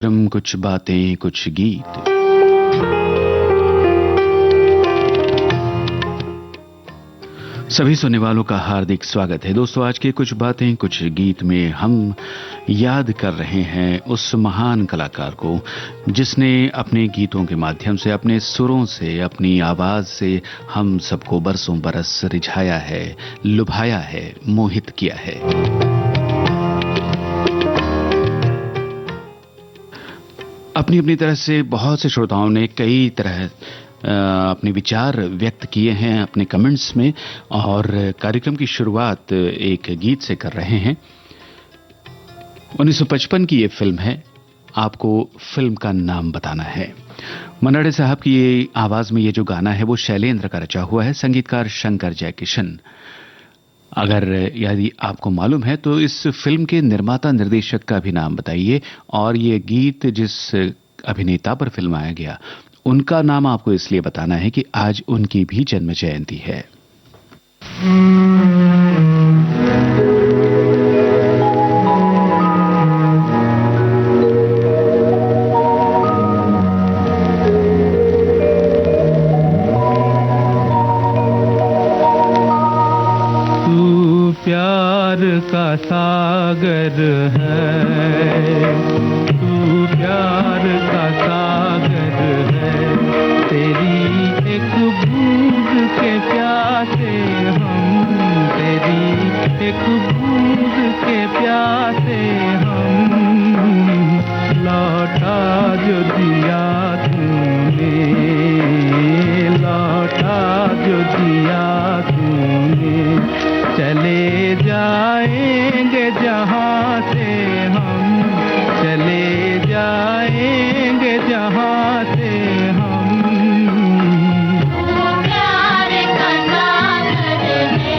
कुछ बातें कुछ गीत। सभी सुनने वालों का हार्दिक स्वागत है दोस्तों। आज के कुछ बातें कुछ गीत में हम याद कर रहे हैं उस महान कलाकार को जिसने अपने गीतों के माध्यम से, अपने सुरों से, अपनी आवाज से हम सबको बरसों बरस रिझाया है, लुभाया है, मोहित किया है। अपनी अपनी तरह से बहुत से श्रोताओं ने कई तरह अपने विचार व्यक्त किए हैं अपने कमेंट्स में, और कार्यक्रम की शुरुआत एक गीत से कर रहे हैं। 1955 की ये फिल्म है, आपको फिल्म का नाम बताना है। मन्ना डे साहब की ये आवाज में ये जो गाना है वो शैलेंद्र का रचा हुआ है, संगीतकार शंकर जयकिशन। अगर यदि आपको मालूम है तो इस फिल्म के निर्माता निर्देशक का भी नाम बताइए, और ये गीत जिस अभिनेता पर फिल्माया गया उनका नाम आपको इसलिए बताना है कि आज उनकी भी जन्म जयंती है। तू प्यार का सागर है, तू प्यार का सागर है, तेरी एक बूंद के प्यासे हम, तेरी एक बूंद के प्यासे हम, लौटा जो दिया तूने, लौटा जो दिया तूने, चले जाएंगे जहाँ से हम, चले जाएंगे जहाँ से हम। प्यार का सागर है,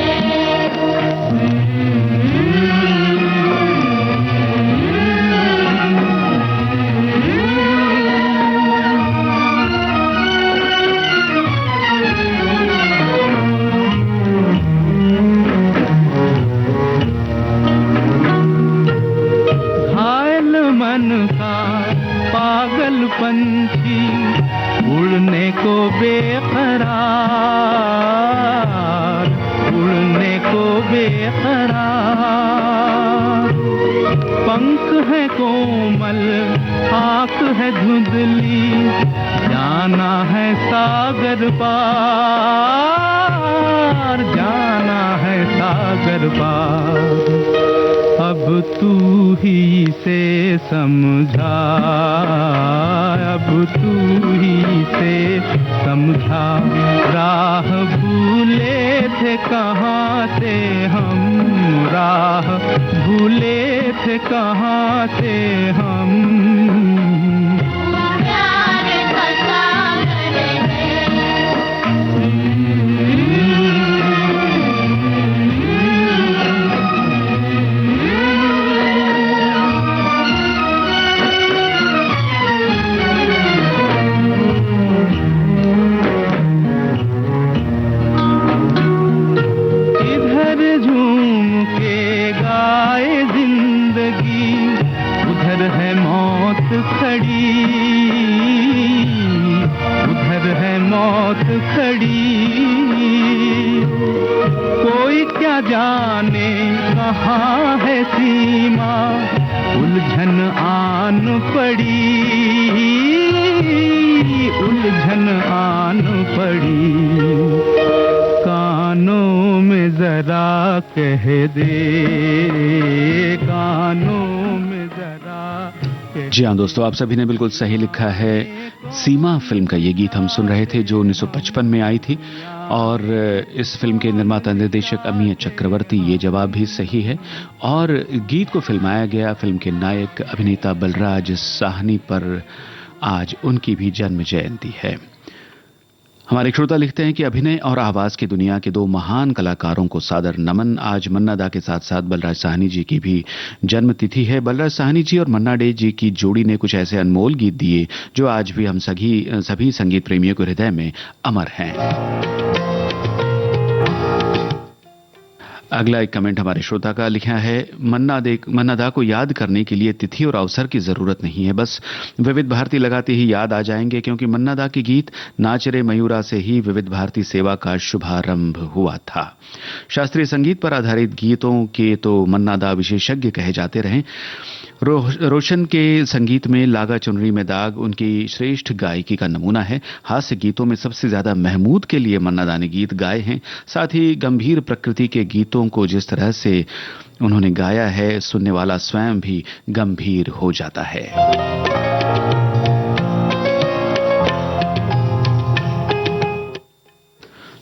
घायल मन का पागल पंछी उड़ने को बेकरार, उड़ने को बेकरार, पंख है कोमल, आँख है धुंधली, जाना है सागर पार, जाना है सागर पार। अब तू ही से समझा, अब तू ही से समझा, राह भूले थे कहाँ से हम, राह भूले थे कहाँ से हम। प्यार का सागर इधर झूम के गाए जिंदगी, उधर है मौत खड़ी, उधर है मौत खड़ी, कोई क्या जाने कहाँ है सीमा, उलझन आन पड़ी, उलझन आन पड़ी, कानों में जरा कह दे, कानों में जरा कह दे। जी हाँ दोस्तों, आप सभी ने बिल्कुल सही लिखा है। सीमा फिल्म का ये गीत हम सुन रहे थे जो 1955 में आई थी, और इस फिल्म के निर्माता निर्देशक अमीय चक्रवर्ती, ये जवाब भी सही है। और गीत को फिल्माया गया, फिल्म के नायक अभिनेता बलराज साहनी पर आज उनकी भी जन्म जयंती है। हमारे श्रोता लिखते हैं कि अभिनय और आवाज की दुनिया के दो महान कलाकारों को सादर नमन। आज मन्ना दा के साथ साथ बलराज साहनी जी की भी जन्म तिथि है। बलराज साहनी जी और मन्ना डे जी की जोड़ी ने कुछ ऐसे अनमोल गीत दिए जो आज भी हम सभी संगीत प्रेमियों के हृदय में अमर हैं। अगला एक कमेंट हमारे श्रोता का लिखा है, मन्ना दा को याद करने के लिए तिथि और अवसर की जरूरत नहीं है, बस विविध भारती लगाते ही याद आ जाएंगे, क्योंकि मन्ना दा के गीत नाच रे मयूरा से ही विविध भारती सेवा का शुभारंभ हुआ था। शास्त्रीय संगीत पर आधारित गीतों के तो मन्ना दा विशेषज्ञ कहे जाते रहे। रोशन के संगीत में लागा चुनरी में दाग उनकी श्रेष्ठ गायकी का नमूना है। हास्य गीतों में सबसे ज्यादा महमूद के लिए मन्ना दा ने गीत गाए हैं। साथ ही गंभीर प्रकृति के गीतों को जिस तरह से उन्होंने गाया है, सुनने वाला स्वयं भी गंभीर हो जाता है।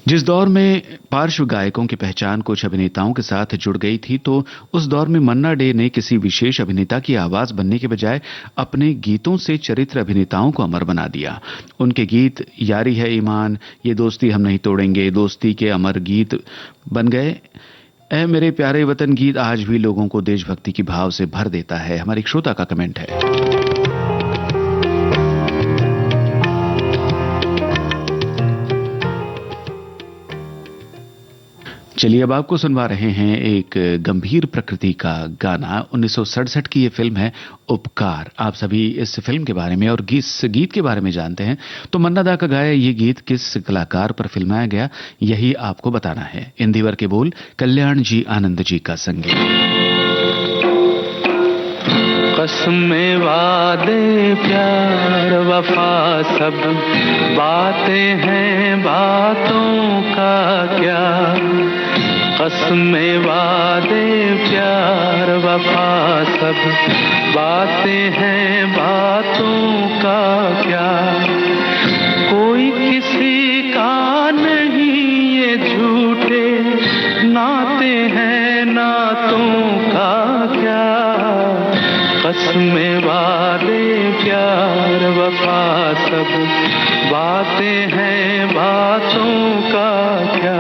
जिस दौर में पार्श्व गायकों की पहचान कुछ अभिनेताओं के साथ जुड़ गई थी, तो उस दौर में मन्ना डे ने किसी विशेष अभिनेता की आवाज बनने के बजाय अपने गीतों से चरित्र अभिनेताओं को अमर बना दिया। उनके गीत यारी है ईमान, ये दोस्ती हम नहीं तोड़ेंगे, दोस्ती के अमर गीत बन गए। ऐ मेरे प्यारे वतन गीत आज भी लोगों को देशभक्ति की भाव से भर देता है। हमारे एक श्रोता का कमेंट है। चलिए अब आपको सुनवा रहे हैं एक गंभीर प्रकृति का गाना। 1967 की ये फिल्म है उपकार। आप सभी इस फिल्म के बारे में और इस गीत के बारे में जानते हैं, तो मन्ना दा का गाया ये गीत किस कलाकार पर फिल्माया गया, यही आपको बताना है। इंदिवर के बोल, कल्याण जी आनंद जी का संगीत। कसमें वादे प्यार वफा सब बातें हैं, बातों का क्या। कसमें वादे प्यार वफा सब बातें हैं, बातों का क्या। कोई किसी का नहीं ये झूठे नाते हैं, नातों का क्या। कसमें वादे प्यार वफा सब बातें हैं, बातों का क्या।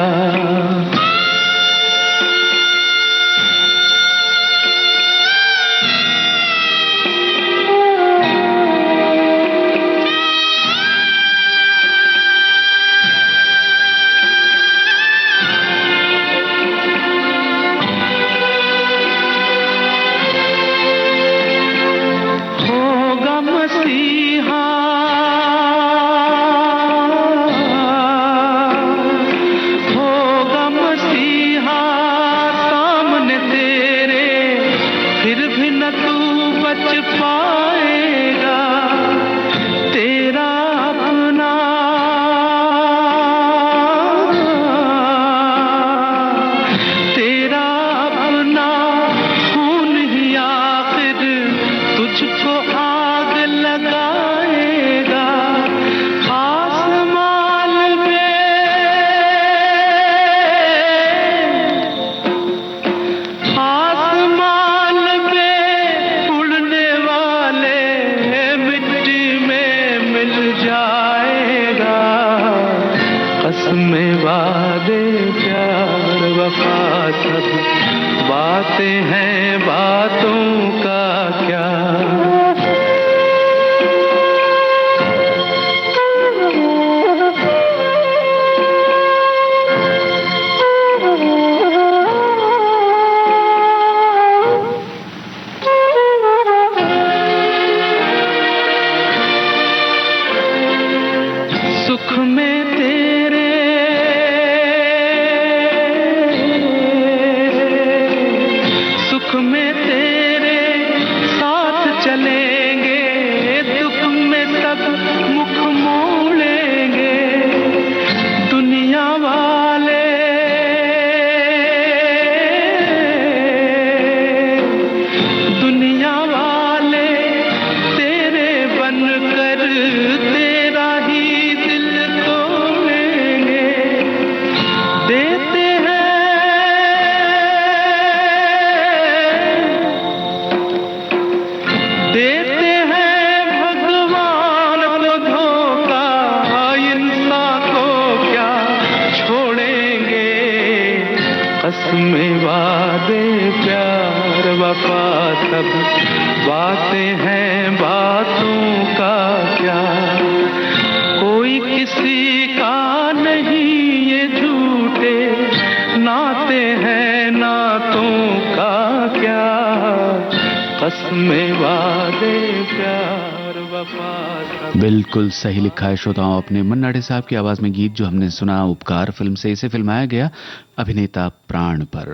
कसमें वादे प्यार वफा सब बातें हैं, बातों का क्या। सुख में तेरे सुख में तेरे साथ चलेंगे, दुख में तब मुख मोड़ेंगे। दुनिया वाले दुनिया वाले तेरे बनकर तेरा ही दिल तोड़ेंगे। देते हैं भगवान को धोखा, इंसान को क्या छोड़ेंगे। कसमें वादे प्यार वफा सब बातें हैं, बातों का क्या। कोई किसी का नहीं ये झूठे नाते हैं, वफा सब बिल्कुल सही लिखा है श्रोताओं अपने। मन्ना डे साहब की आवाज में गीत जो हमने सुना उपकार फिल्म से, इसे फिल्माया गया अभिनेता प्राण पर।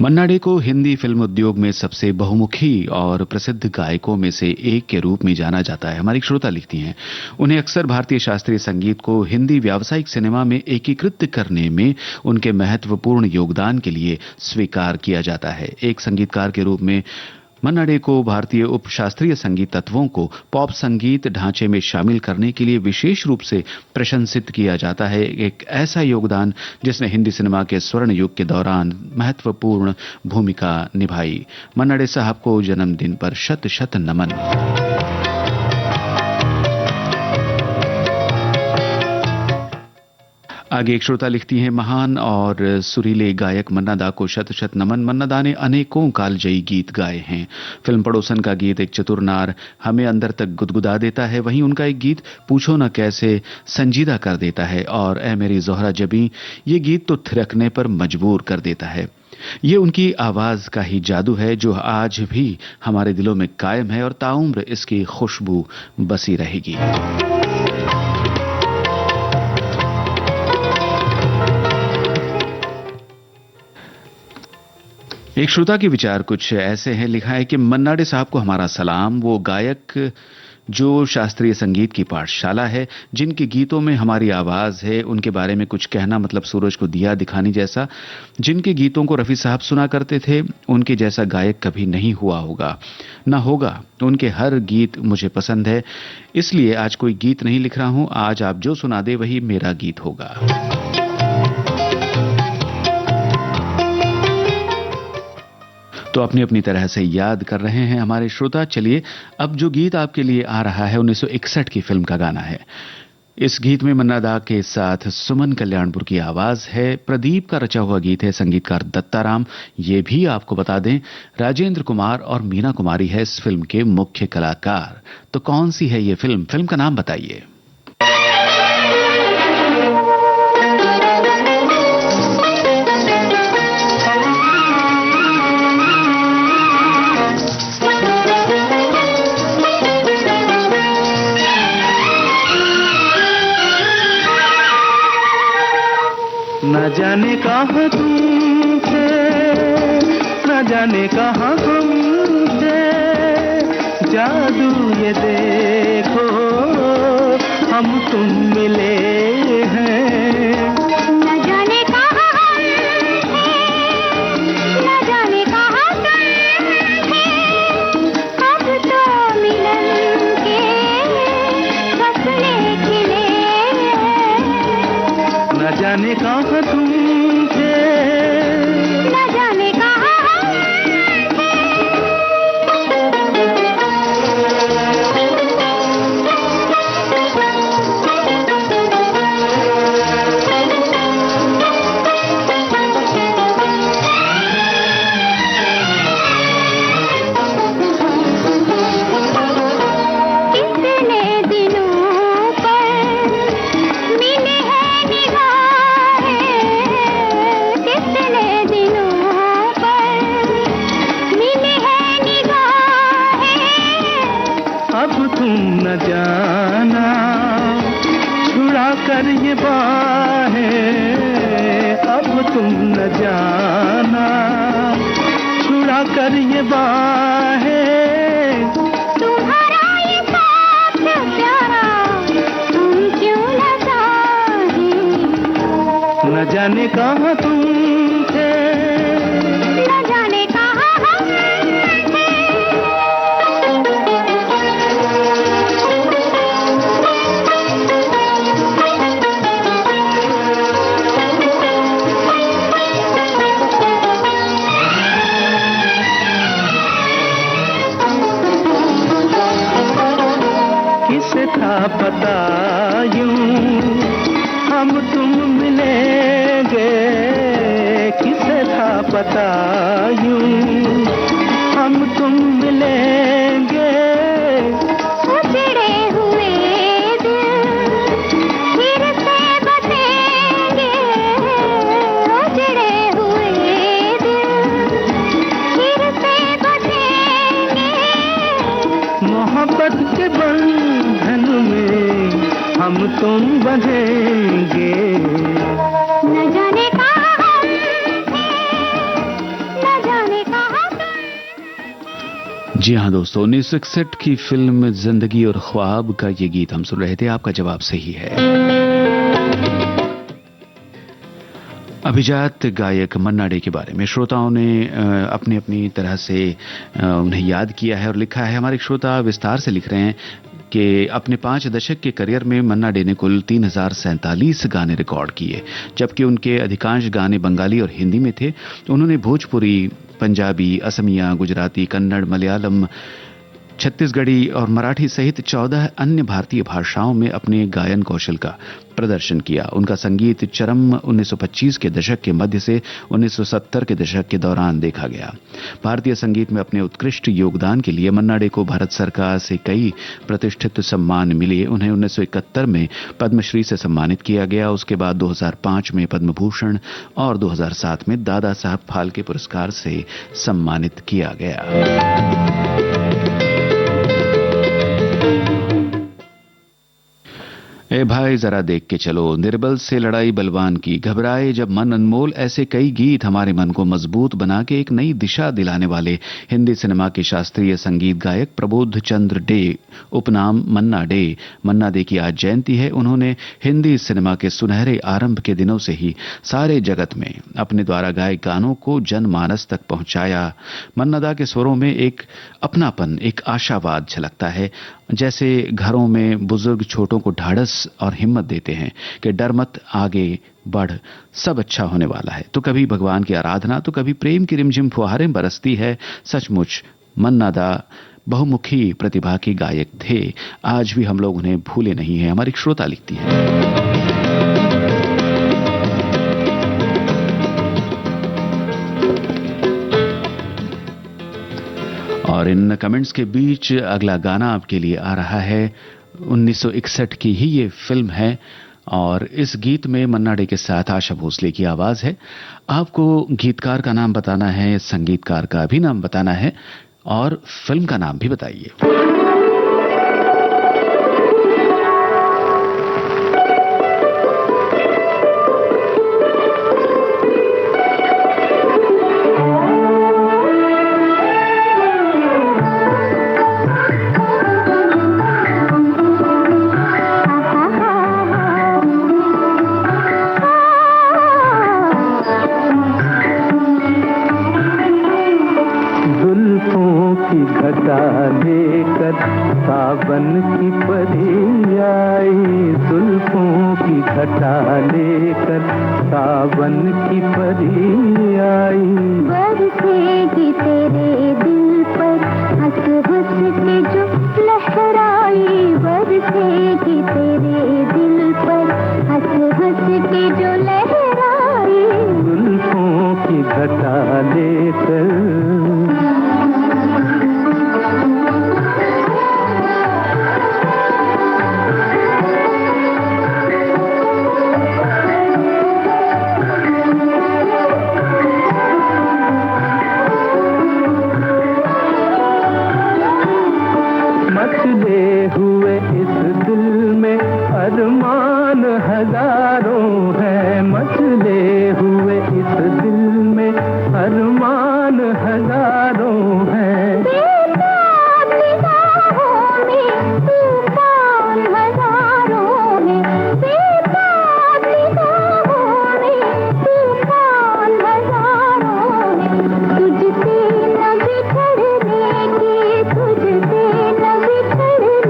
मन्ना डे को हिंदी फिल्म उद्योग में सबसे बहुमुखी और प्रसिद्ध गायकों में से एक के रूप में जाना जाता है। हमारी श्रोता लिखती हैं, उन्हें अक्सर भारतीय शास्त्रीय संगीत को हिंदी व्यावसायिक सिनेमा में एकीकृत करने में उनके महत्वपूर्ण योगदान के लिए स्वीकार किया जाता है। एक संगीतकार के रूप में मन्ना डे को भारतीय उपशास्त्रीय संगीत तत्वों को पॉप संगीत ढांचे में शामिल करने के लिए विशेष रूप से प्रशंसित किया जाता है। एक ऐसा योगदान जिसने हिंदी सिनेमा के स्वर्ण युग के दौरान महत्वपूर्ण भूमिका निभाई। मन्ना डे साहब को जन्मदिन पर शत शत नमन। आगे एक श्रोता लिखती हैं, महान और सुरीले गायक मन्ना दा को शत शत नमन। मन्ना दा ने अनेकों कालजयी गीत गाए हैं। फिल्म पड़ोसन का गीत एक चतुर नार हमें अंदर तक गुदगुदा देता है, वहीं उनका एक गीत पूछो न कैसे संजीदा कर देता है, और ए मेरी जोहरा जबी ये गीत तो थिरकने पर मजबूर कर देता है। ये उनकी आवाज का ही जादू है जो आज भी हमारे दिलों में कायम है और ताउम्र इसकी खुशबू बसी रहेगी। एक श्रोता के विचार कुछ ऐसे हैं, लिखा है कि मन्ना डे साहब को हमारा सलाम। वो गायक जो शास्त्रीय संगीत की पाठशाला है, जिनके गीतों में हमारी आवाज है, उनके बारे में कुछ कहना मतलब सूरज को दिया दिखाने जैसा। जिनके गीतों को रफी साहब सुना करते थे, उनके जैसा गायक कभी नहीं हुआ होगा ना होगा। उनके हर गीत मुझे पसंद है, इसलिए आज कोई गीत नहीं लिख रहा हूं। आज आप जो सुना दे वही मेरा गीत होगा। तो अपनी अपनी तरह से याद कर रहे हैं हमारे श्रोता। चलिए अब जो गीत आपके लिए आ रहा है 1961 की फिल्म का गाना है। इस गीत में मन्ना दा के साथ सुमन कल्याणपुर की आवाज है। प्रदीप का रचा हुआ गीत है, संगीतकार दत्ताराम। ये भी आपको बता दें राजेंद्र कुमार और मीना कुमारी है इस फिल्म के मुख्य कलाकार। तो कौन सी है ये फिल्म? फिल्म का नाम बताइए। न जाने कहाँ तुम थे, न जाने कहाँ हम थे, जादू ये देखो हम तुम मिले हैं। न जाने कहाँ हम थे, न जाने कहाँ तुम थे, अब तो मिलन के फसले खिले। न जाने कहाँ तुम थे, न जाने कहाँ हम कितने दिनों पर मिले हैं निगाहें, कितने दिनों पर मिले हैं निगाहें। अब तुम न जाना छुड़ा कर ये बाहें, अब तुम न जाना छुड़ा कर ये बाहें। तुम्हारा ये साथ प्यारा तुम क्यों न चाहे, न जाने कहाँ तुम थे, न जाने कहाँ हम थे। किसे था पता यूं हम तुम मिलेंगे, किसे था पता यूं हम तुम मिलेंगे। उजड़े हुए दिल फिर से बसेंगे, उजड़े हुए दिल फिर से बसेंगे। हम तुम बंधेंगे। न जाने कहाँ हम थे, न जाने कहाँ तुम। जी हाँ दोस्तों, 1961 की फिल्म जिंदगी और ख्वाब का ये गीत हम सुन रहे थे। आपका जवाब सही है। अभिजात गायक मन्ना डे के बारे में श्रोताओं ने अपनी अपनी तरह से उन्हें याद किया है और लिखा है। हमारे श्रोता विस्तार से लिख रहे हैं कि अपने 5 दशक के करियर में मन्ना डे ने कुल 3047 गाने रिकॉर्ड किए, जबकि उनके अधिकांश गाने बंगाली और हिंदी में थे। उन्होंने भोजपुरी, पंजाबी, असमिया, गुजराती, कन्नड़, मलयालम, छत्तीसगढ़ी और मराठी सहित 14 अन्य भारतीय भाषाओं में अपने गायन कौशल का प्रदर्शन किया। उनका संगीत चरम 1925 के दशक के मध्य से 1970 के दशक के दौरान देखा गया। भारतीय संगीत में अपने उत्कृष्ट योगदान के लिए मन्ना डे को भारत सरकार से कई प्रतिष्ठित सम्मान मिले। उन्हें 1971 में पद्मश्री से सम्मानित किया गया। उसके बाद 2005 में पद्म भूषण और 2007 में दादा साहब फाल्के पुरस्कार से सम्मानित किया गया। ए भाई जरा देख के चलो, निर्बल से लड़ाई बलवान की, घबराए जब मन अनमोल, ऐसे कई गीत हमारे मन को मजबूत बना के एक नई दिशा दिलाने वाले हिंदी सिनेमा के शास्त्रीय संगीत गायक प्रबोध चंद्र डे, उपनाम मन्ना डे। मन्ना डे की आज जयंती है। उन्होंने हिंदी सिनेमा के सुनहरे आरंभ के दिनों से ही सारे जगत में अपने द्वारा गाए गानों को जनमानस तक पहुंचाया। मन्ना दा के स्वरों में एक अपनापन, एक आशावाद झलकता है, जैसे घरों में बुजुर्ग छोटों को ढाढ़स और हिम्मत देते हैं कि डर मत, आगे बढ़, सब अच्छा होने वाला है। तो कभी भगवान की आराधना, तो कभी प्रेम की रिमझिम फुहारें बरसती है। सचमुच मन्ना दा बहुमुखी प्रतिभा के गायक थे। आज भी हम लोग उन्हें भूले नहीं हैं। हमारी श्रोता लिखती है, और इन कमेंट्स के बीच अगला गाना आपके लिए आ रहा है। 1961 की ही ये फिल्म है और इस गीत में मन्ना डे के साथ आशा भोसले की आवाज है। आपको गीतकार का नाम बताना है, संगीतकार का भी नाम बताना है और फिल्म का नाम भी बताइए। लेकर सावन की परी आई, जुल्फों की घटा लेकर सावन की परी आई। बरसेगी तेरे दिल पर हंस हंस के जो लहराई, बरसेगी तेरे दिल पर हंस हंस के जो लहराई। जुल्फों की घटा लेकर अरमान हजारों है, मचले हुए इस दिल में अरमान हजारों है। बेताब निगाहों में तूफान हजारों है, बेताब निगाहों में तूफान हजारों है। तुझसे न बिछड़ने के, तुझसे न बिछड़ने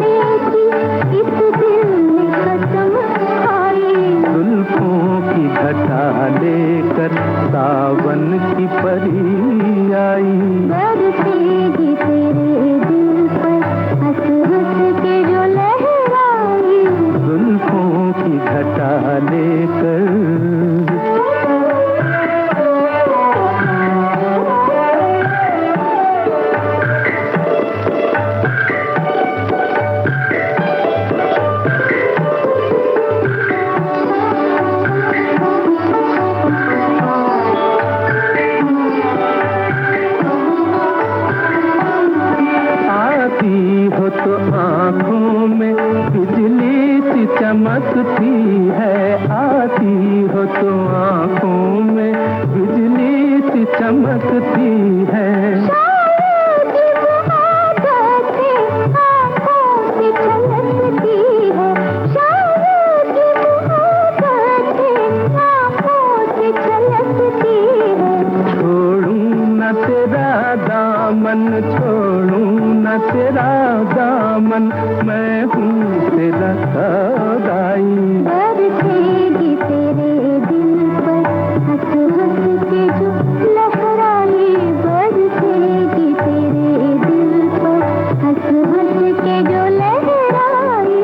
छोड़ूं न तेरा दामन, मैं हूँ तेरा सगाई। बरसेगी तेरे दिल पर हंस हंस के जो लहराई, बरसेगी तेरे दिल पर हंस हंस के जो लहराई।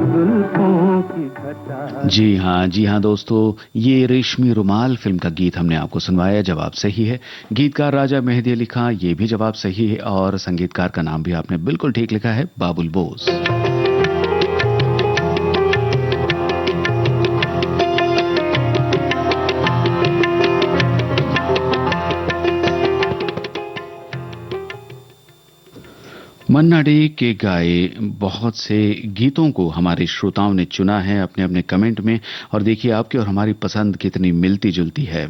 जुल्फों की घटा। जी हाँ दोस्तों, ये रेशमी रुमाल फिल्म का गीत हमने आपको सुनवाया। जवाब सही है। गीतकार राजा मेहदी अली खां, ये भी जवाब सही है। और संगीतकार का नाम भी आपने बिल्कुल ठीक लिखा है, बाबुल बोस। मन्ना डे के गाए बहुत से गीतों को हमारे श्रोताओं ने चुना है अपने अपने कमेंट में। और देखिए आपकी और हमारी पसंद कितनी मिलती जुलती है।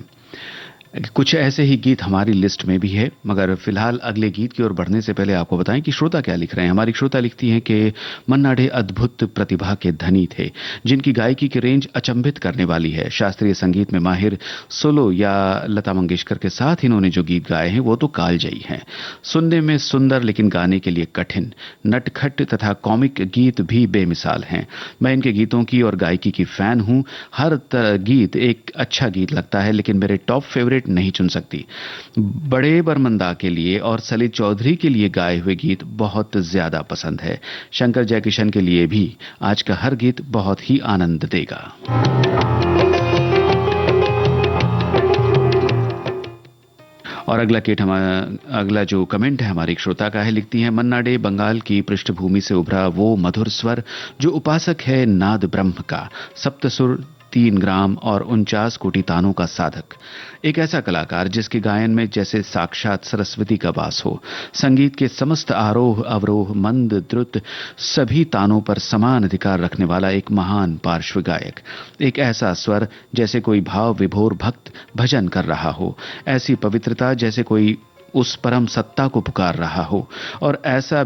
कुछ ऐसे ही गीत हमारी लिस्ट में भी है। मगर फिलहाल अगले गीत की ओर बढ़ने से पहले आपको बताएं कि श्रोता क्या लिख रहे हैं। हमारी श्रोता लिखती हैं कि मन्ना डे अद्भुत प्रतिभा के धनी थे, जिनकी गायकी की रेंज अचंभित करने वाली है। शास्त्रीय संगीत में माहिर, सोलो या लता मंगेशकर के साथ इन्होंने जो गीत गाए हैं वो तो कालजयी हैं। सुनने में सुंदर लेकिन गाने के लिए कठिन, नटखट तथा कॉमिक गीत भी बेमिसाल हैं। मैं इनके गीतों की और गायकी की फैन हूं। हर गीत एक अच्छा गीत लगता है, लेकिन मेरे टॉप फेवरेट नहीं चुन सकती। बड़े बरमंदा के लिए और सलील चौधरी के लिए गाए हुए गीत बहुत ज्यादा पसंद है। शंकर जयकिशन के लिए भी आज का हर गीत बहुत ही आनंद देगा। और अगला जो कमेंट है हमारे एक श्रोता का है। लिखती हैं, मन्ना डे बंगाल की पृष्ठभूमि से उभरा वो मधुर स्वर जो उपासक है नाद ब्रह्म का, सप्तसुर 3 ग्राम और 49 कोटि तानों का साधक। एक ऐसा कलाकार जिसके गायन में जैसे साक्षात सरस्वती का वास हो। संगीत के समस्त आरोह अवरोह, मंद द्रुत सभी तानों पर समान अधिकार रखने वाला एक महान पार्श्व गायक। एक ऐसा स्वर जैसे कोई भाव विभोर भक्त भजन कर रहा हो, ऐसी पवित्रता जैसे कोई उस परम सत्ता को पुकार रहा हो। और ऐसा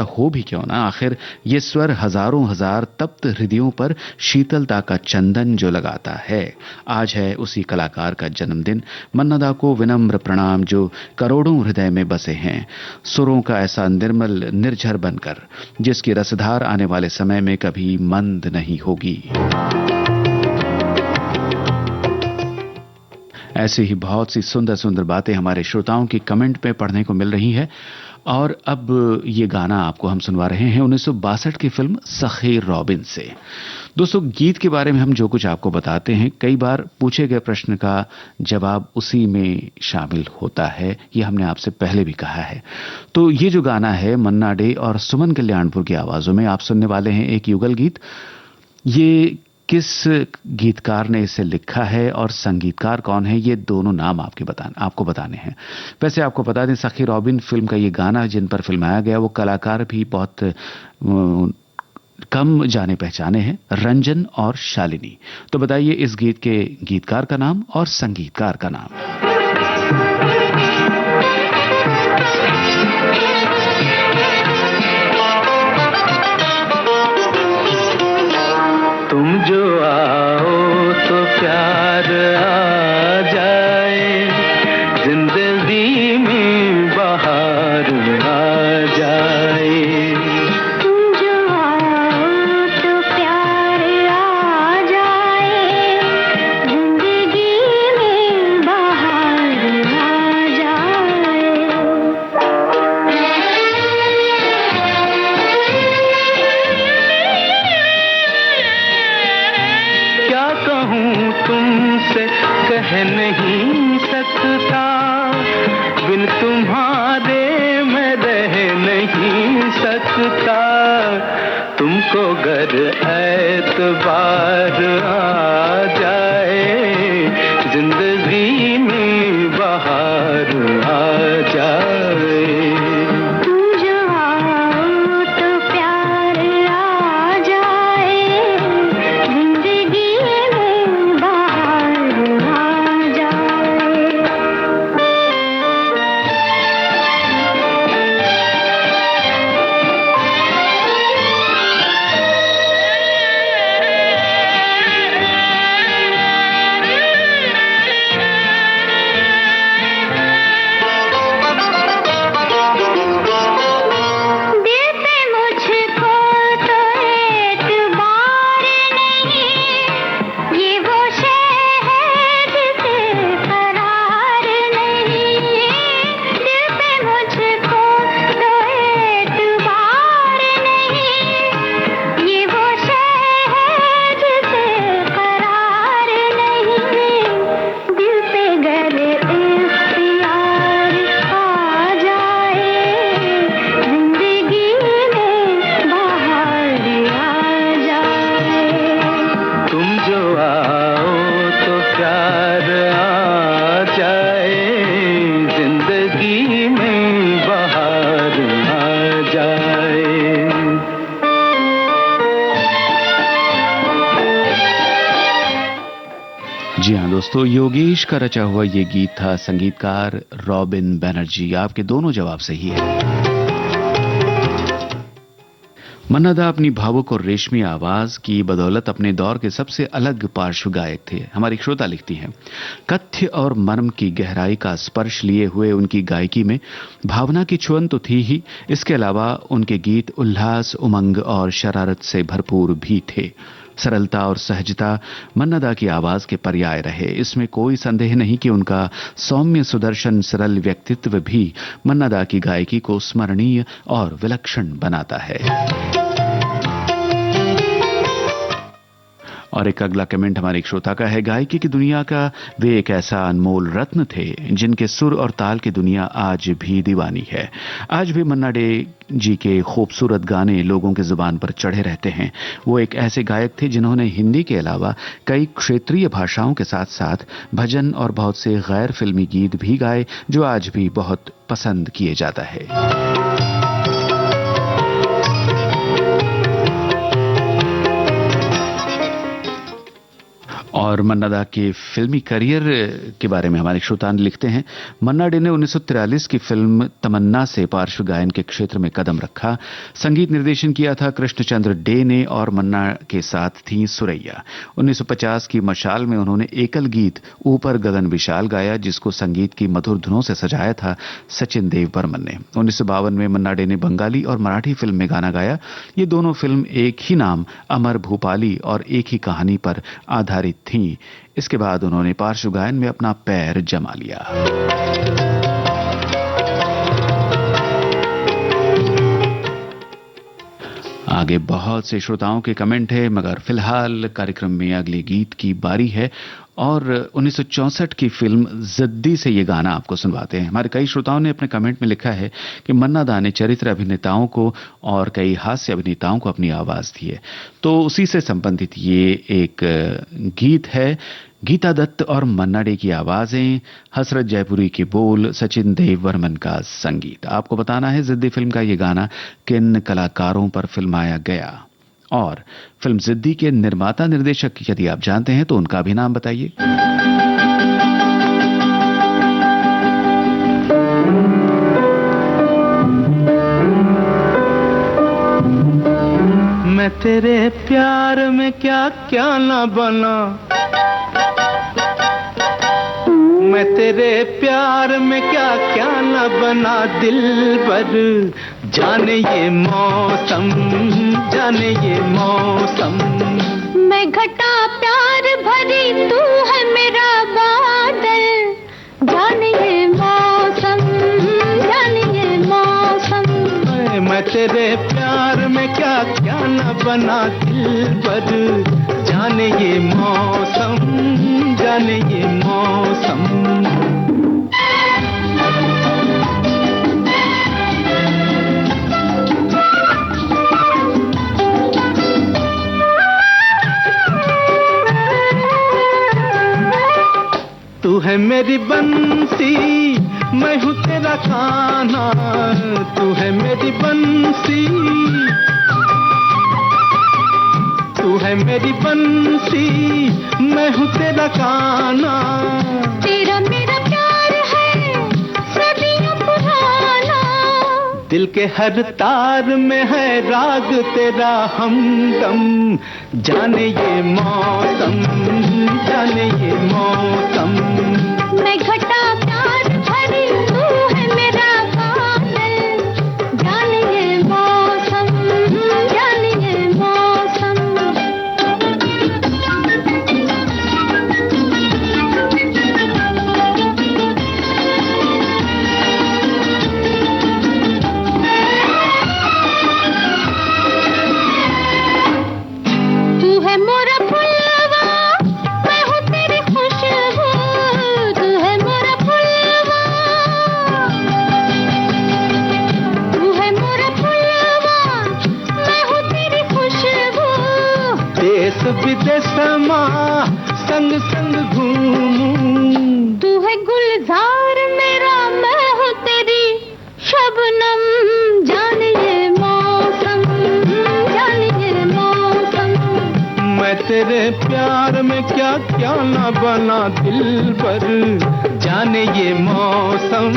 हो भी क्यों ना, आखिर ये स्वर हजारों हजार तप्त हृदयों पर शीतलता का चंदन जो लगाता है। आज है उसी कलाकार का जन्मदिन। मन्ना को विनम्र प्रणाम जो करोड़ों हृदय में बसे हैं। सुरों का ऐसा निर्मल निर्झर बनकर जिसकी रसधार आने वाले समय में कभी मंद नहीं होगी। ऐसी ही बहुत सी सुंदर सुंदर बातें हमारे श्रोताओं की कमेंट में पढ़ने को मिल रही है। और अब ये गाना आपको हम सुनवा रहे हैं 1962 की फिल्म सखी रॉबिन से। दोस्तों, गीत के बारे में हम जो कुछ आपको बताते हैं, कई बार पूछे गए प्रश्न का जवाब उसी में शामिल होता है। ये हमने आपसे पहले भी कहा है। तो ये जो गाना है मन्ना डे और सुमन कल्याणपुर की आवाजों में आप सुनने वाले हैं एक युगल गीत। ये किस गीतकार ने इसे लिखा है और संगीतकार कौन है, ये दोनों नाम आपको बताने हैं। वैसे आपको बता दें, सखी रॉबिन फिल्म का ये गाना जिन पर फिल्माया गया वो कलाकार भी बहुत कम जाने पहचाने हैं, रंजन और शालिनी। तो बताइए इस गीत के गीतकार का नाम और संगीतकार का नाम। तुम जो आओ तो प्यार आ जाए, जिंदगी में बाहर आ जाए। तुम जो आओ तो प्यार आ जाए, जिंदगी में बाहर आ जाए। क्या कहूँ तुमसे कह नहीं सकता, बिन तुम्हारे मैं रह नहीं सकता। तुमको गर एतबार आ जाए, जिंदगी में बाहर आ जाए। तुम जो आओ तो प्यार आ जाए, जिंदगी में बाहर आ जाए। में बहार आ जाए। जी हाँ दोस्तों, योगेश का रचा हुआ ये गीत था, संगीतकार रॉबिन बनर्जी। आपके दोनों जवाब सही है। मन्ना दा अपनी भावुक और रेशमी आवाज की बदौलत अपने दौर के सबसे अलग पार्श्व गायक थे। हमारी श्रोता लिखती हैं, कथ्य और मर्म की गहराई का स्पर्श लिए हुए उनकी गायकी में भावना की छुअन तो थी ही, इसके अलावा उनके गीत उल्लास, उमंग और शरारत से भरपूर भी थे। सरलता और सहजता मन्ना दा की आवाज के पर्याय रहे। इसमें कोई संदेह नहीं कि उनका सौम्य, सुदर्शन, सरल व्यक्तित्व भी मन्ना दा की गायकी को स्मरणीय और विलक्षण बनाता है। और एक अगला कमेंट हमारे एक श्रोता का है, गायकी की दुनिया का वे एक ऐसा अनमोल रत्न थे जिनके सुर और ताल की दुनिया आज भी दीवानी है। आज भी मन्ना डे जी के खूबसूरत गाने लोगों के जुबान पर चढ़े रहते हैं। वो एक ऐसे गायक थे जिन्होंने हिंदी के अलावा कई क्षेत्रीय भाषाओं के साथ साथ भजन और बहुत से गैर फिल्मी गीत भी गाए, जो आज भी बहुत पसंद किए जाता है। और मन्ना दा के फिल्मी करियर के बारे में हमारे श्रोता लिखते हैं, मन्ना डे ने 1943 की फिल्म तमन्ना से पार्श्व गायन के क्षेत्र में कदम रखा। संगीत निर्देशन किया था कृष्णचंद्र डे ने और मन्ना के साथ थी सुरैया। 1950 की मशाल में उन्होंने एकल गीत ऊपर गगन विशाल गाया, जिसको संगीत की मधुर धुनों से सजाया था सचिन देव बर्मन ने। 1952 में मन्ना डे ने बंगाली और मराठी फिल्म में गाना गाया। ये दोनों फिल्म एक ही नाम अमर भूपाली और एक ही कहानी पर आधारित थी। इसके बाद उन्होंने पार्श्व गायन में अपना पैर जमा लिया। आगे बहुत से श्रोताओं के कमेंट है, मगर फिलहाल कार्यक्रम में अगले गीत की बारी है और 1964 की फिल्म जिद्दी से ये गाना आपको सुनवाते हैं। हमारे कई श्रोताओं ने अपने कमेंट में लिखा है कि मन्ना दा ने चरित्र अभिनेताओं को और कई हास्य अभिनेताओं को अपनी आवाज दी है, तो उसी से संबंधित ये एक गीत है। गीता दत्त और मन्ना डे की आवाजें, हसरत जयपुरी की बोल, सचिन देव बर्मन का संगीत। आपको बताना है जिद्दी फिल्म का ये गाना किन कलाकारों पर फिल्माया गया, और फिल्म जिद्दी के निर्माता निर्देशक यदि आप जानते हैं तो उनका भी नाम बताइए। मैं तेरे प्यार में क्या क्या ना बना, मैं तेरे प्यार में क्या क्या न बना दिलबर, जाने ये मौसम, जाने ये मौसम। मैं घटा प्यार भरी, तू है मेरा बादल, जाने ये मौसम, जाने ये मौसम। मैं तेरे प्यार में क्या क्या न बना दिलबर, जाने ये मौसम, जाने ये मौसम। तू है मेरी बंसी, मैं हूँ तेरा खाना, तू है मेरी बंसी, तू है मेरी बंसी, मैं हूँ तेरा गाना। तेरा मेरा प्यार है सदियों पुराना, दिल के हर तार में है राग तेरा हमदम, जाने ये मौसम, जाने ये मौसम। मैं घटा प्यार भरी, तू है मेरा बादल, जाने ये मौसम, जाने ये मौसम। तू है मोरा फुलवा, मैं हूँ तेरी खुशबू, तू है मोरा फुलवा, तू है मोरा फुलवा, मैं हूँ तेरी खुशबू। देश विदेश माँ संग संग घूमूं, तू है गुलजार मेरा, मैं हूँ तेरी तेरे प्यार में क्या क्या ना बना दिल पर, जाने ये मौसम,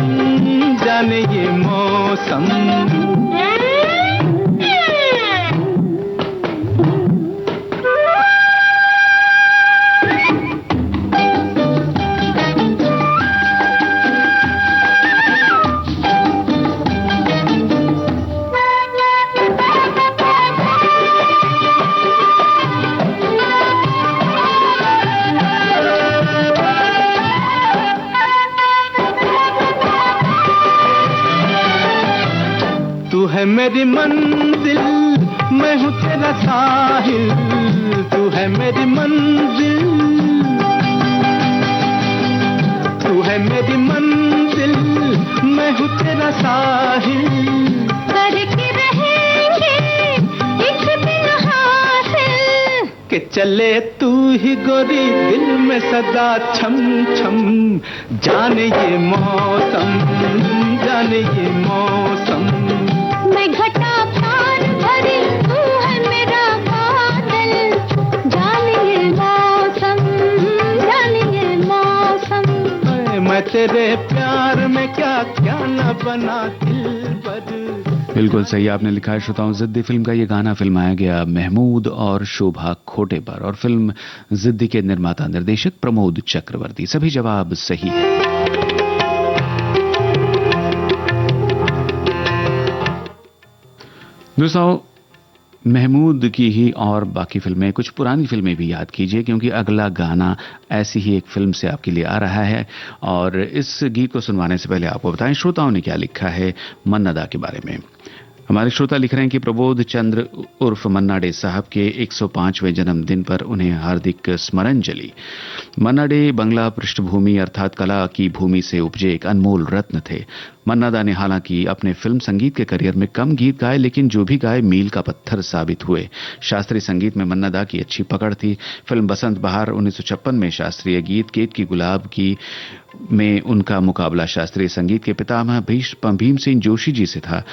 जाने ये मौसम। तू है मेरी मंजिल, मैं हूँ तेरा साहिल, तू है मेरी मंजिल, तू है मेरी मंजिल, मैं हूँ तेरा साहिल। करके रहेंगे एक दिन हासिल, के चले तू ही गोरी दिल में सदा छम छम, जाने ये मौसम, जाने ये मौसम। मैं घटा पार भरी, तू है मेरा बादल, जाने ये मौसम, जाने ये मौसम। मैं तेरे प्यार में क्या क्या न बना दिल पर। बिल्कुल सही आपने लिखा है श्रोताओं। जिद्दी फिल्म का ये गाना फिल्माया गया महमूद और शोभा खोटे पर, और फिल्म जिद्दी के निर्माता निर्देशक प्रमोद चक्रवर्ती। सभी जवाब सही है। दोस्तों, महमूद की ही और बाकी फिल्में, कुछ पुरानी फिल्में भी याद कीजिए, क्योंकि अगला गाना ऐसी ही एक फिल्म से आपके लिए आ रहा है। और इस गीत को सुनवाने से पहले आपको बताएं श्रोताओं ने क्या लिखा है मन्ना दा के बारे में। हमारे श्रोता लिख रहे हैं कि प्रबोध चंद्र उर्फ मन्ना डे साहब के 105वें जन्मदिन पर उन्हें हार्दिक स्मरणजलि। मन्ना डे बंगला पृष्ठभूमि अर्थात कला की भूमि से उपजे एक अनमोल रत्न थे। मन्ना दा ने हालांकि अपने फिल्म संगीत के करियर में कम गीत गाए, लेकिन जो भी गाए मील का पत्थर साबित हुए। शास्त्रीय संगीत में मन्ना दा की अच्छी पकड़ थी। फिल्म बसंत बहार 1956 में शास्त्रीय गीत केत की गुलाब की में उनका मुकाबला शास्त्रीय संगीत के पितामह भीम सिंह जोशी जी से था,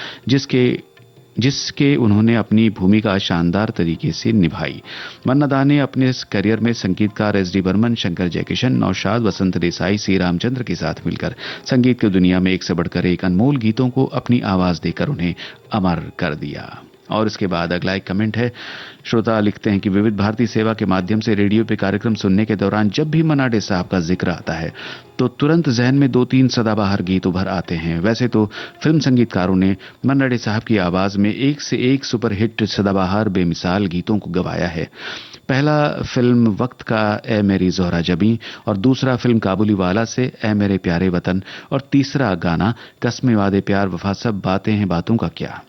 जिसके उन्होंने अपनी भूमिका शानदार तरीके से निभाई। मन्ना दा ने अपने करियर में संगीतकार एस.डी. बर्मन, शंकर जयकिशन, नौशाद, वसंत देसाई, सी रामचंद्र के साथ मिलकर संगीत की दुनिया में एक से बढ़कर एक अनमोल गीतों को अपनी आवाज देकर उन्हें अमर कर दिया। और इसके बाद अगला एक कमेंट है। श्रोता लिखते हैं कि विविध भारती सेवा के माध्यम से रेडियो पे कार्यक्रम सुनने के दौरान जब भी मन्ना डे साहब का जिक्र आता है तो तुरंत जहन में 2-3 सदाबहार गीत उभर आते हैं। वैसे तो फिल्म संगीतकारों ने मन्ना डे साहब की आवाज में एक से एक सुपरहिट सदाबहार बेमिसाल गीतों को गवाया है। पहला फिल्म वक्त का ए मेरी जोहरा जबी, और दूसरा फिल्म काबुली वाला से ए मेरे प्यारे वतन, और तीसरा गाना कसमें वादे प्यार वफा सब बातें हैं बातों का क्या।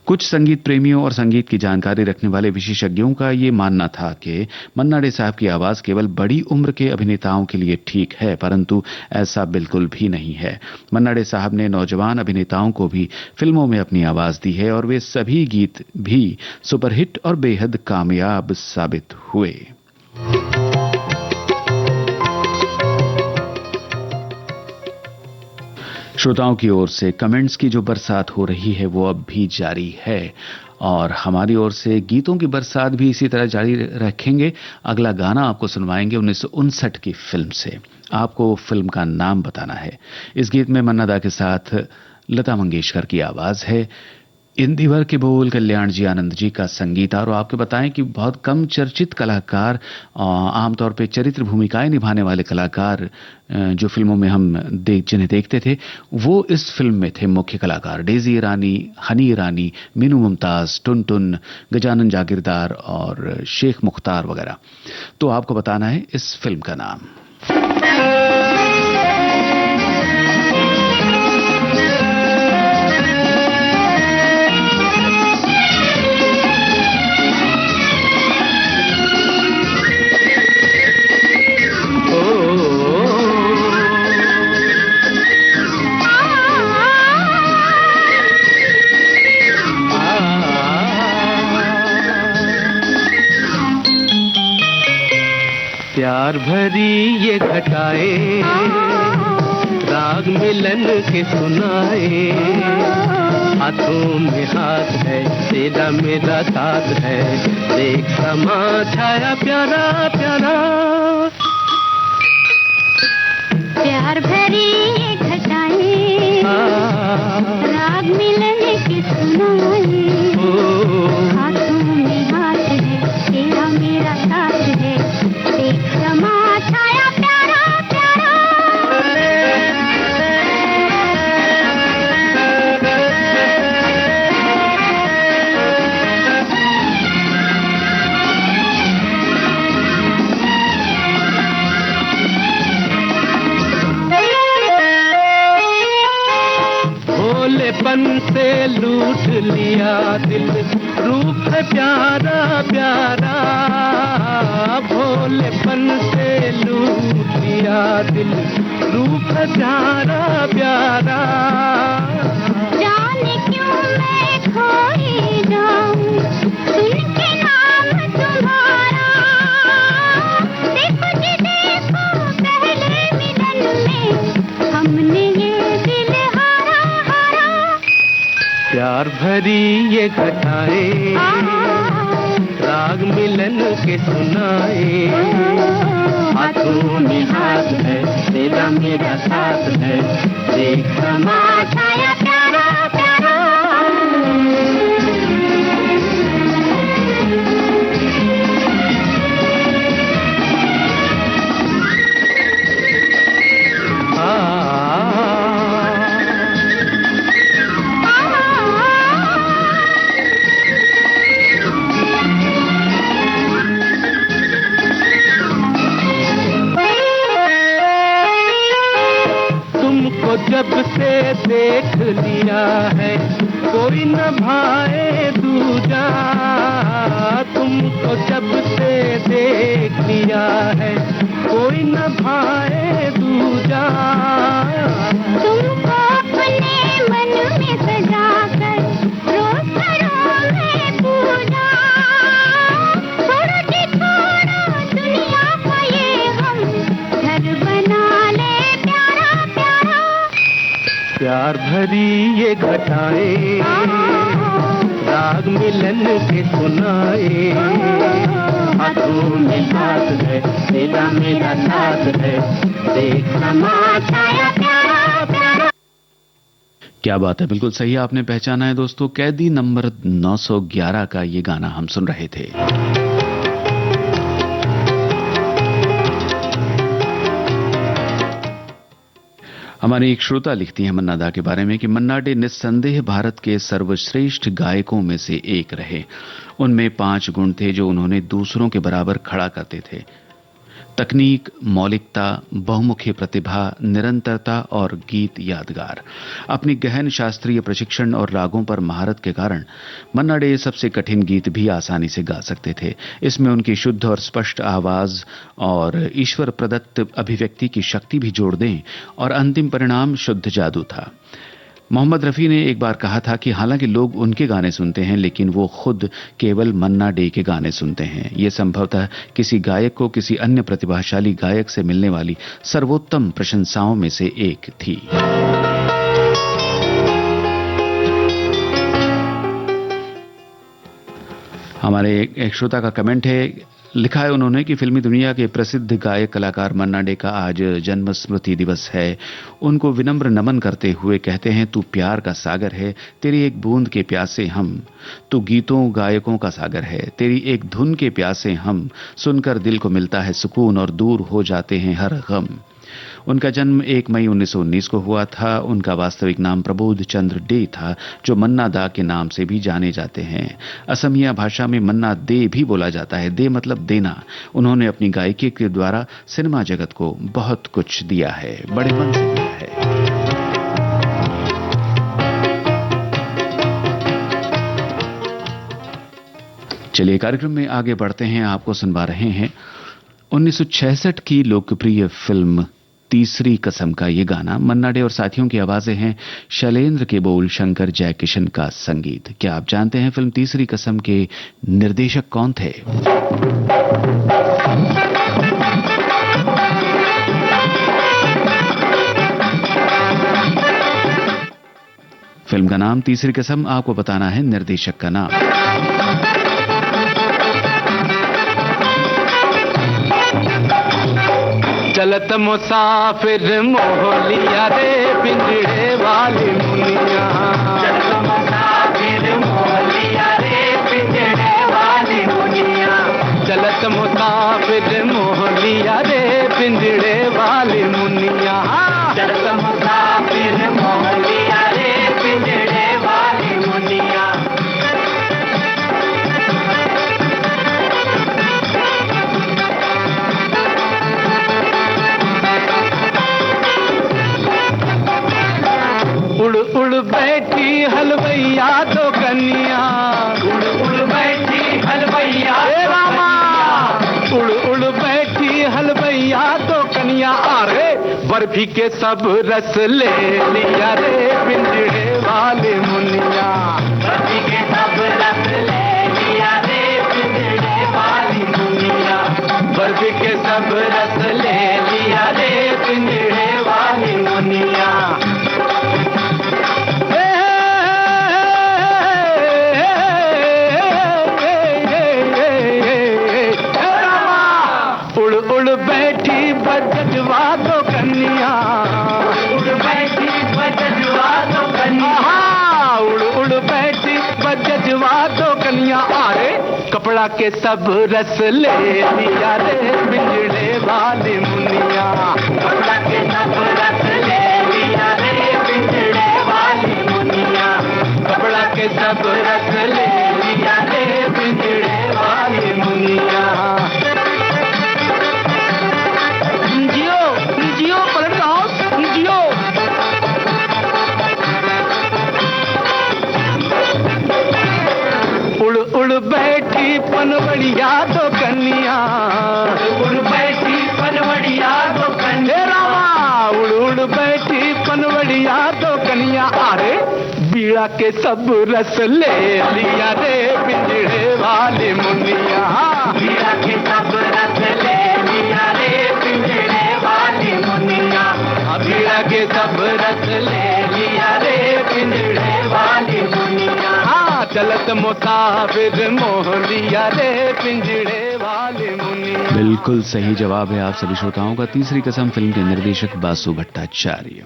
कुछ संगीत प्रेमियों और संगीत की जानकारी रखने वाले विशेषज्ञों का ये मानना था कि मन्ना डे साहब की आवाज केवल बड़ी उम्र के अभिनेताओं के लिए ठीक है, परंतु ऐसा बिल्कुल भी नहीं है। मन्ना डे साहब ने नौजवान अभिनेताओं को भी फिल्मों में अपनी आवाज दी है, और वे सभी गीत भी सुपरहिट और बेहद कामयाब साबित हुए। श्रोताओं की ओर से कमेंट्स की जो बरसात हो रही है वो अब भी जारी है, और हमारी ओर से गीतों की बरसात भी इसी तरह जारी रखेंगे। अगला गाना आपको सुनवाएंगे 1959 की फिल्म से। आपको फिल्म का नाम बताना है। इस गीत में मन्ना दा के साथ लता मंगेशकर की आवाज है, इंदिवर के बोल कल्याण जी आनंद जी का संगीत। और आपको बताएं कि बहुत कम चर्चित कलाकार, आमतौर पे चरित्र भूमिकाएं निभाने वाले कलाकार जो फिल्मों में हम जिन्हें देखते थे, वो इस फिल्म में थे मुख्य कलाकार। डेजी ईरानी, हनी ईरानी, मीनू मुमताज, टुनटुन, गजानन जागीरदार और शेख मुख्तार वगैरह। तो आपको बताना है इस फिल्म का नाम। प्यार भरी ये घटाए राग मिलन के सुनाए, हाथों में हाथ है, तेरा मेरा साथ है, देख समा छाया प्यारा प्यारा। प्यार भरी ये घटाएं, राग मिलन की सुनाए, हाथों में हाथ है, तेरा मेरा साथ है, देख समा छाया प्यारा प्यारा। भोलेपन से लूट लिया दिल, रूप है प्यारा प्यारा। भोलेपन से लूट लिया दिल, रूप है प्यारा प्यारा। जाने क्यों मैं खोई जाऊं सुन के नाम तुम्हारा। देखो जी देखो पहले मिलन में हमने ये दिल हारा हारा। प्यार भरी ये घटाएं, राग मिलन के सुनाए, हाथों में हाथ है, तेरा मेरा साथ है, देख समा छाया प्यारा प्यारा। तुमको जब से देख लिया है, कोई न भाए दूजा। तुमको जब से देख लिया है, कोई न भाए दूजा। तुमको अपने मन में सजा कर रोज करो मैं पूजा। छोड़ो जी छोड़ो दुनिया को ये हम घर बना ले प्यारा प्यारा। प्यार भरी ये घटाएं, राग मिलन के सुनाए, हाथों में हाथ है, तेरा मेरा साथ है, देख समा छाया प्यारा प्यारा। क्या बात है, बिल्कुल सही आपने पहचाना है दोस्तों। कैदी नंबर 911 का ये गाना हम सुन रहे थे। हमारी एक श्रोता लिखती है मन्ना दा के बारे में कि मन्ना डे निस्संदेह भारत के सर्वश्रेष्ठ गायकों में से एक रहे। उनमें 5 गुण थे जो उन्होंने दूसरों के बराबर खड़ा करते थे: तकनीक, मौलिकता, बहुमुखी प्रतिभा, निरंतरता और गीत यादगार। अपनी गहन शास्त्रीय प्रशिक्षण और रागों पर महारत के कारण मन्ना डे सबसे कठिन गीत भी आसानी से गा सकते थे। इसमें उनकी शुद्ध और स्पष्ट आवाज और ईश्वर प्रदत्त अभिव्यक्ति की शक्ति भी जोड़ दें और अंतिम परिणाम शुद्ध जादू था। मोहम्मद रफी ने एक बार कहा था कि हालांकि लोग उनके गाने सुनते हैं लेकिन वो खुद केवल मन्ना डे के गाने सुनते हैं। ये संभवतः किसी गायक को किसी अन्य प्रतिभाशाली गायक से मिलने वाली सर्वोत्तम प्रशंसाओं में से एक थी। हमारे एक श्रोता का कमेंट है, लिखा है उन्होंने कि फिल्मी दुनिया के प्रसिद्ध गायक कलाकार मन्ना डे का आज जन्म स्मृति दिवस है। उनको विनम्र नमन करते हुए कहते हैं, तू प्यार का सागर है, तेरी एक बूंद के प्यासे हम। तू गीतों गायकों का सागर है, तेरी एक धुन के प्यासे हम। सुनकर दिल को मिलता है सुकून और दूर हो जाते हैं हर गम। उनका जन्म 1 मई 1919 को हुआ था। उनका वास्तविक नाम प्रबोध चंद्र डे था, जो मन्ना दा के नाम से भी जाने जाते हैं। असमिया भाषा में मन्ना दे भी बोला जाता है। दे मतलब देना। उन्होंने अपनी गायकी के द्वारा सिनेमा जगत को बहुत कुछ दिया है, बड़े मन से दिया है। चलिए कार्यक्रम में आगे बढ़ते हैं। आपको सुनवा रहे हैं 1966 की लोकप्रिय फिल्म तीसरी कसम का ये गाना। मन्ना डे और साथियों की आवाजें हैं, शैलेंद्र के बोल, शंकर जयकिशन का संगीत। क्या आप जानते हैं फिल्म तीसरी कसम के निर्देशक कौन थे? फिल्म का नाम तीसरी कसम, आपको बताना है निर्देशक का नाम। चलत मुसाफिर मोह लिया रे पिंजरे वाली मुनिया, चलत मुसाफिर मोह लिया रे पिंजरे वाली मुनिया, चलत मुसाफिर मोह लिया रे पिंजरे वाली मुनिया, चलत मुसाफिर मोह लिया रे पिंजरे वाली मुनिया। उड़ उड़ बैठी हलवैया तो कन्या, उड़ उड़ बैठी हलवैया रामा, उड़ उड़ बैठी हलवैया तो कन्या, अरे बर्फी के सब रस ले लिया रे पिंजरे वाले मुनिया, बर्फी के सब रस ले लिया रे पिंजरे वाली मुनिया, बर्फी के सब रस ले लिया रे पिंजरे वाली मुनिया। उड़ उड़ बैठी बजवा तो कन्या, उड़ बैठी बजवा तो कन्या, उड़ उड़ बैठी बजवा तो कन्या, अरे कपड़ा के सब रस ले लिया रे पिंजरे वाली मुनिया, कपड़ा के सब रस ले लिया रे पिंजरे वाली मुनिया, कपड़ा के सब रस ले लिया रे पिंजरे वाली मुनिया। जियो पलट हाउस जियो। उड़ उड़ बैठी पनवड़िया तो कन्या, उड़ बैठी पनवड़िया तो कन्या रामा, उड़ उड़ बैठी पनवड़िया तो कन्या, अरे बीड़ा के सब रस ले लिया रे पिंजरे वाले मुनिया, बीड़ा के सब रस ले लिया रे पिंजरे वाली मुनिया, बीड़ा के सब रस ले लिया रे पिंजरे वाली मुनिया, चलत मुसाफिर मोह लिया रे पिंजरे वाली मुनिया। बिल्कुल सही जवाब है आप सभी श्रोताओं का। तीसरी कसम फिल्म के निर्देशक बासु भट्टाचार्य।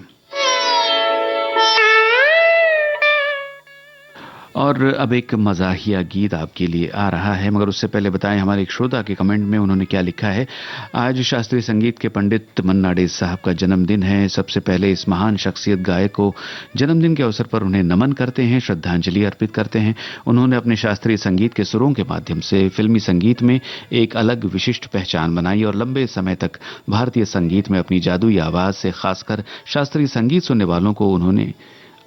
और अब एक मजाहिया गीत आपके लिए आ रहा है, मगर उससे पहले बताएं हमारे एक श्रोता के कमेंट में उन्होंने क्या लिखा है। आज शास्त्रीय संगीत के पंडित मन्ना डे साहब का जन्मदिन है। सबसे पहले इस महान शख्सियत गायक को जन्मदिन के अवसर पर उन्हें नमन करते हैं, श्रद्धांजलि अर्पित करते हैं। उन्होंने अपने शास्त्रीय संगीत के सुरों के माध्यम से फिल्मी संगीत में एक अलग विशिष्ट पहचान बनाई और लंबे समय तक भारतीय संगीत में अपनी जादुई आवाज से खासकर शास्त्रीय संगीत सुनने वालों को उन्होंने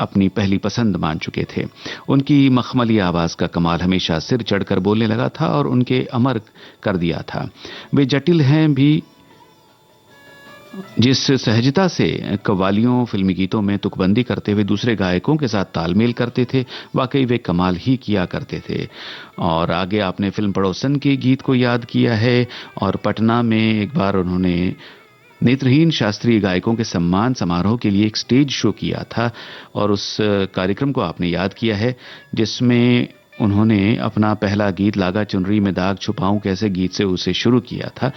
अपनी पहली पसंद मान चुके थे। उनकी मखमली आवाज का कमाल हमेशा सिर चढ़कर बोलने लगा था और उनके अमर कर दिया था। वे जटिल हैं भी, जिस सहजता से कव्वालियों फिल्मी गीतों में तुकबंदी करते हुए दूसरे गायकों के साथ तालमेल करते थे, वाकई वे कमाल ही किया करते थे। और आगे आपने फिल्म पड़ोसन के गीत को याद किया है और पटना में एक बार उन्होंने नेत्रहीन शास्त्रीय गायकों के सम्मान समारोह के लिए एक स्टेज शो किया था और उस कार्यक्रम को आपने याद किया है, जिसमें उन्होंने अपना पहला गीत लागा चुनरी में दाग छुपाऊं कैसे गीत से उसे शुरू किया था।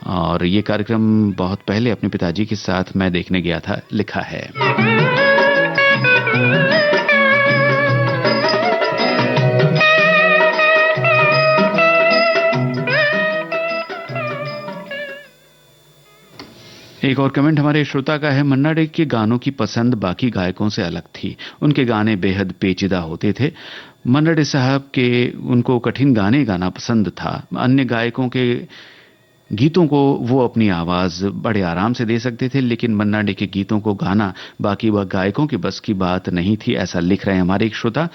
और ये कार्यक्रम बहुत पहले अपने पिताजी के साथ मैं देखने गया था, लिखा है। एक और कमेंट हमारे श्रोता का है। मन्ना डे के गानों की पसंद बाकी गायकों से अलग थी। उनके गाने बेहद पेचीदा होते थे। मन्ना डे साहब के उनको कठिन गाने गाना पसंद था। अन्य गायकों के गीतों को वो अपनी आवाज बड़े आराम से दे सकते थे, लेकिन मन्ना डे के गीतों को गाना बाकी वह गायकों की बस की बात नहीं थी, ऐसा लिख रहे हैं हमारे एक श्रोता।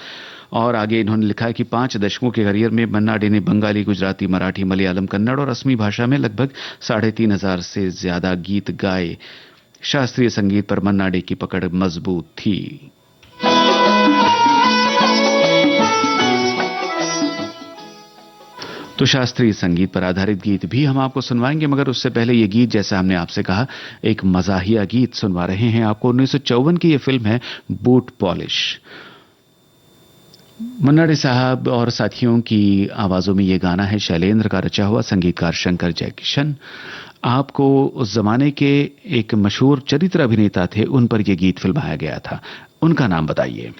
और आगे इन्होंने लिखा है कि 5 दशकों के करियर में मन्ना डे ने बंगाली, गुजराती, मराठी, मलयालम, कन्नड़ और असमी भाषा में लगभग 3,500 से ज्यादा गीत गाए। शास्त्रीय संगीत पर मन्ना डे की पकड़ मजबूत थी। तो शास्त्रीय संगीत पर आधारित गीत भी हम आपको सुनवाएंगे, मगर उससे पहले ये गीत, जैसा हमने आपसे कहा, एक मजाहिया गीत सुनवा रहे हैं आपको। 1954 की ये फिल्म है बूट पॉलिश। मन्ना डे साहब और साथियों की आवाजों में ये गाना है शैलेंद्र का रचा हुआ, संगीतकार शंकर जयकिशन। आपको उस जमाने के एक मशहूर चरित्र अभिनेता थे, उन पर यह गीत फिल्माया गया था, उनका नाम बताइए।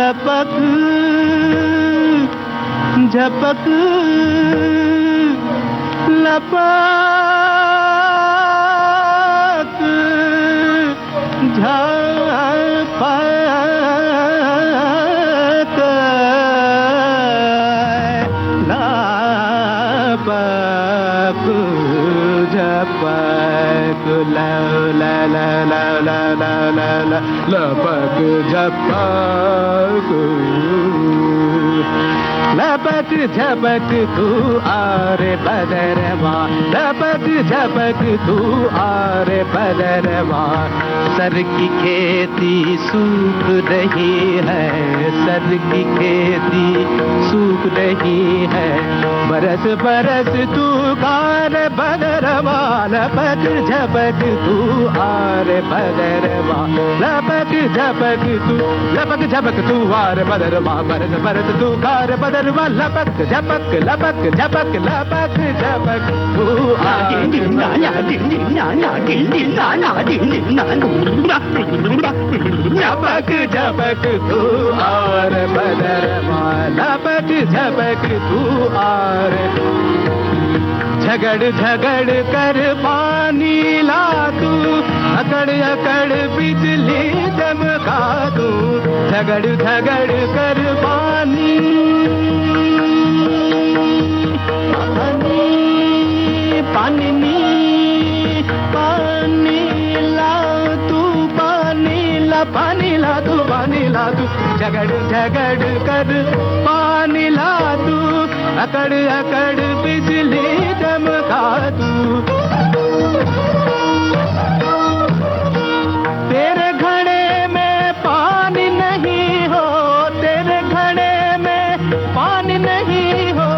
लपक झपक लपक झपक लपक झपक ला ला ला ला ला ला ला ला लपक झपक लपक झपक तू आरे बदरवा, लपक झपक तू आरे बदरवा। सर की खेती सूख रही है, सर की खेती सूख रही है। बरस बरस तू कार बदरवा, लपक झपक तू आरे बदरवा। लपक झपक तू, लपक झपक तू आरे बदरवा। बरस बरस तू कार बदरवा, लपक झपक लपक झपक लपक झपक तू झपक झपक तू और बदरवा, लपक झपक तू और। झगड़ झगड़ कर पानी ला तू, अकड़ अकड़ बिजली चमका तू। झगड़ झगड़ कर पानी पानी पानी ला तू, पानी ला पानी ला तू, पानी ला तू। झगड़ झगड़ कर पानी ला तू, अकड़ अकड़ बिजली चमका तू। तेरे घड़े में पानी नहीं हो, तेरे घड़े में पानी नहीं हो।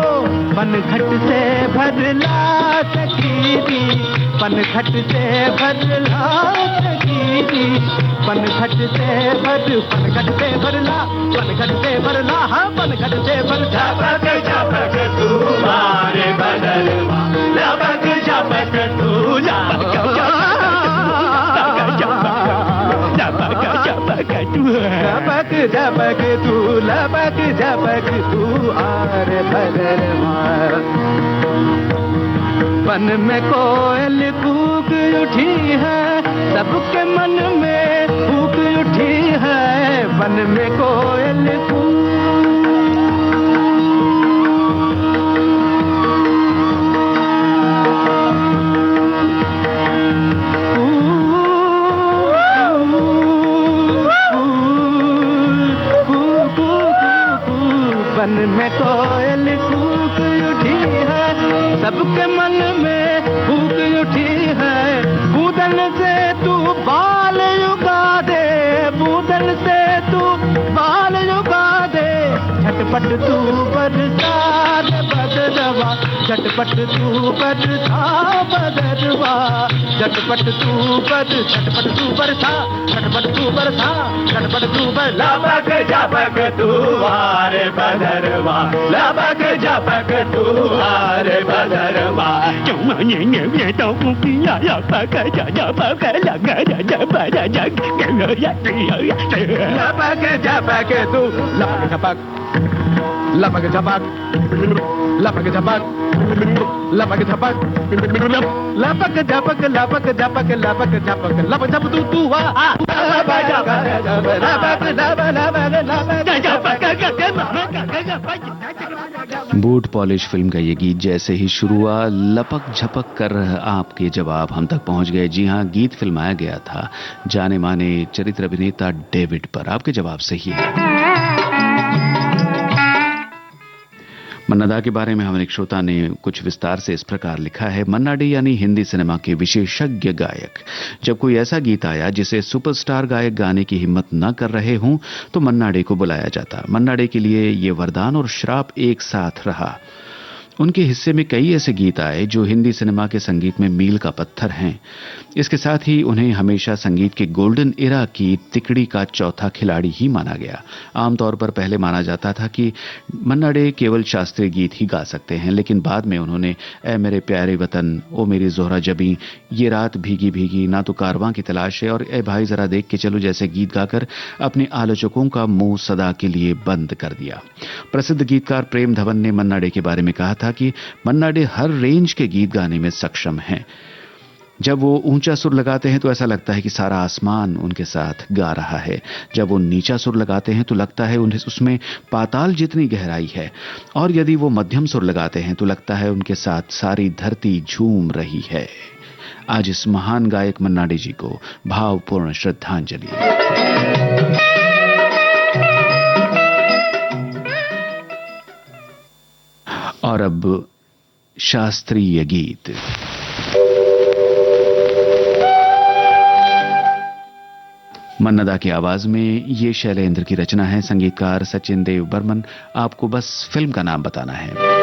पनघट से भरला सकीरी, पनघट से भरला सकीरी। पनघट से भर, पनघट से भरला, पनघट से भरला, हाँ पनघट से भर। झपक झपक तू मारे बदलवा, लपक झपक तू झपक झपक तू, लपक झपक तू आर बदलवा। वन में कोयल कूक उठी है, सबके मन में फूक उठी है। वन में कोयल वन में कोयल कूक उठी है, सबके मन में फूक उठी है। बूदन से तू बाल उगा दे, बूदन से तू बाल उगा दे। झटपट तू बरसात बदरवा, झटपट तू बरसा बदरवा। झटपट तू बरसा, झटपट तू बरसा, झटपट तू बरसा, झटपट तू बरसा। लपक झपक तू आरे बदरवा, लपक झपक तू आरे बदरवा। लपक झपक तू, लपक झपक, लपक झपक, लपक झपक, लपक झपक, लपक झपक, लपक झपक, लपक झपक, लपक झप तू तू आ। बूट पॉलिश फिल्म का ये गीत जैसे ही शुरू हुआ, लपक झपक कर आपके जवाब हम तक पहुंच गए। जी हां, गीत फिल्माया गया था जाने माने चरित्र अभिनेता डेविड पर। आपके जवाब सही है। मन्ना दा के बारे में हमारे एक श्रोता ने कुछ विस्तार से इस प्रकार लिखा है। मन्ना डे यानी हिंदी सिनेमा के विशेषज्ञ गायक। जब कोई ऐसा गीत आया जिसे सुपरस्टार गायक गाने की हिम्मत न कर रहे हों तो मन्ना डे को बुलाया जाता। मन्ना डे के लिए ये वरदान और श्राप एक साथ रहा। उनके हिस्से में कई ऐसे गीत आए जो हिंदी सिनेमा के संगीत में मील का पत्थर हैं। इसके साथ ही उन्हें हमेशा संगीत के गोल्डन एरा की तिकड़ी का चौथा खिलाड़ी ही माना गया। आमतौर पर पहले माना जाता था कि मन्ना डे केवल शास्त्रीय गीत ही गा सकते हैं, लेकिन बाद में उन्होंने ऐ मेरे प्यारे वतन, ओ मेरी जोहरा जबी, ये रात भीगी भीगी, ना तो कारवां की तलाश है और ए भाई जरा देख के चलो जैसे गीत गाकर अपने आलोचकों का मुंह सदा के लिए बंद कर दिया। प्रसिद्ध गीतकार प्रेम धवन ने मन्ना डे के बारे में कहा था कि मन्ना डे हर रेंज के गीत गाने में सक्षम हैं। जब वो ऊंचा सुर लगाते हैं तो ऐसा लगता है कि सारा आसमान उनके साथ गा रहा है। जब वो नीचा सुर लगाते हैं तो लगता है उन्हें उसमें पाताल जितनी गहराई है, और यदि वो मध्यम सुर लगाते हैं तो लगता है उनके साथ सारी धरती झूम रही है। आज इस महान गायक मन्ना डे जी को भावपूर्ण श्रद्धांजलि। और अब शास्त्रीय गीत। मन्ना दा की आवाज में ये शैलेंद्र की रचना है। संगीतकार सचिन देव बर्मन। आपको बस फिल्म का नाम बताना है।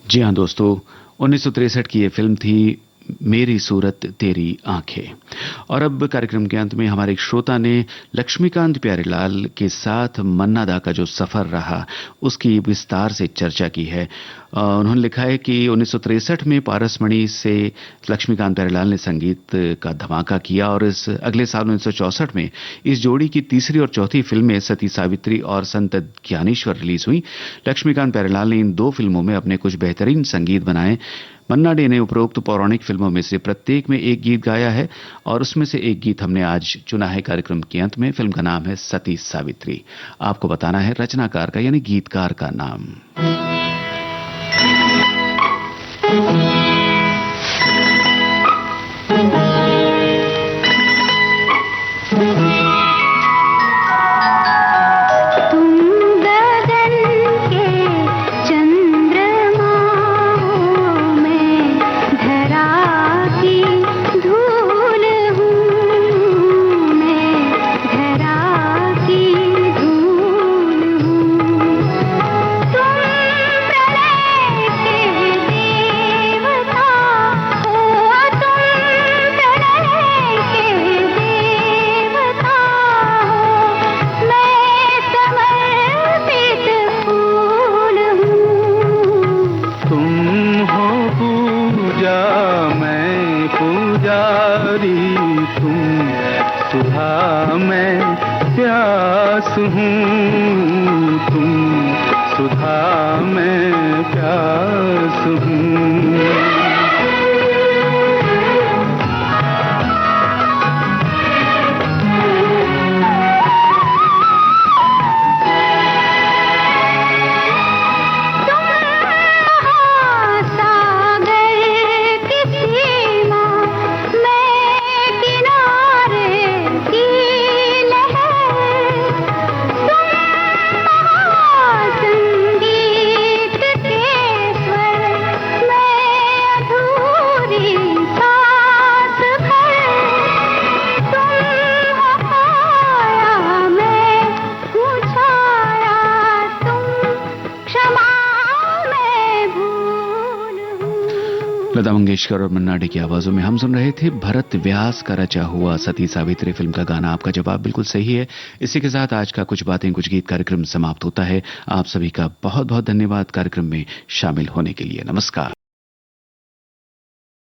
जी हाँ दोस्तों, 1963 की ये फिल्म थी मेरी सूरत तेरी आंखें। और अब कार्यक्रम के अंत में हमारे एक श्रोता ने लक्ष्मीकांत प्यारेलाल के साथ मन्ना दा का जो सफर रहा उसकी विस्तार से चर्चा की है। उन्होंने लिखा है कि 1963 में पारसमणि से लक्ष्मीकांत प्यारेलाल ने संगीत का धमाका किया और इस अगले साल 1964 में इस जोड़ी की तीसरी और चौथी फिल्में सती सावित्री और संत ज्ञानेश्वर रिलीज हुई। लक्ष्मीकांत प्यारेलाल ने इन दो फिल्मों में अपने कुछ बेहतरीन संगीत बनाए। मन्ना डे ने उपरोक्त पौराणिक फिल्मों में से प्रत्येक में एक गीत गाया है और उसमें से एक गीत हमने आज चुना है कार्यक्रम के अंत में। फिल्म का नाम है सती सावित्री। आपको बताना है रचनाकार का यानी गीतकार का नाम। धूल हूँ मैं, धरा की लता मंगेशकर और मन्ना डे की आवाजों में हम सुन रहे थे भरत व्यास का रचा हुआ सती सावित्री फिल्म का गाना। आपका जवाब बिल्कुल सही है। इसी के साथ आज का कुछ बातें कुछ गीत कार्यक्रम समाप्त होता है। आप सभी का बहुत बहुत धन्यवाद कार्यक्रम में शामिल होने के लिए। नमस्कार।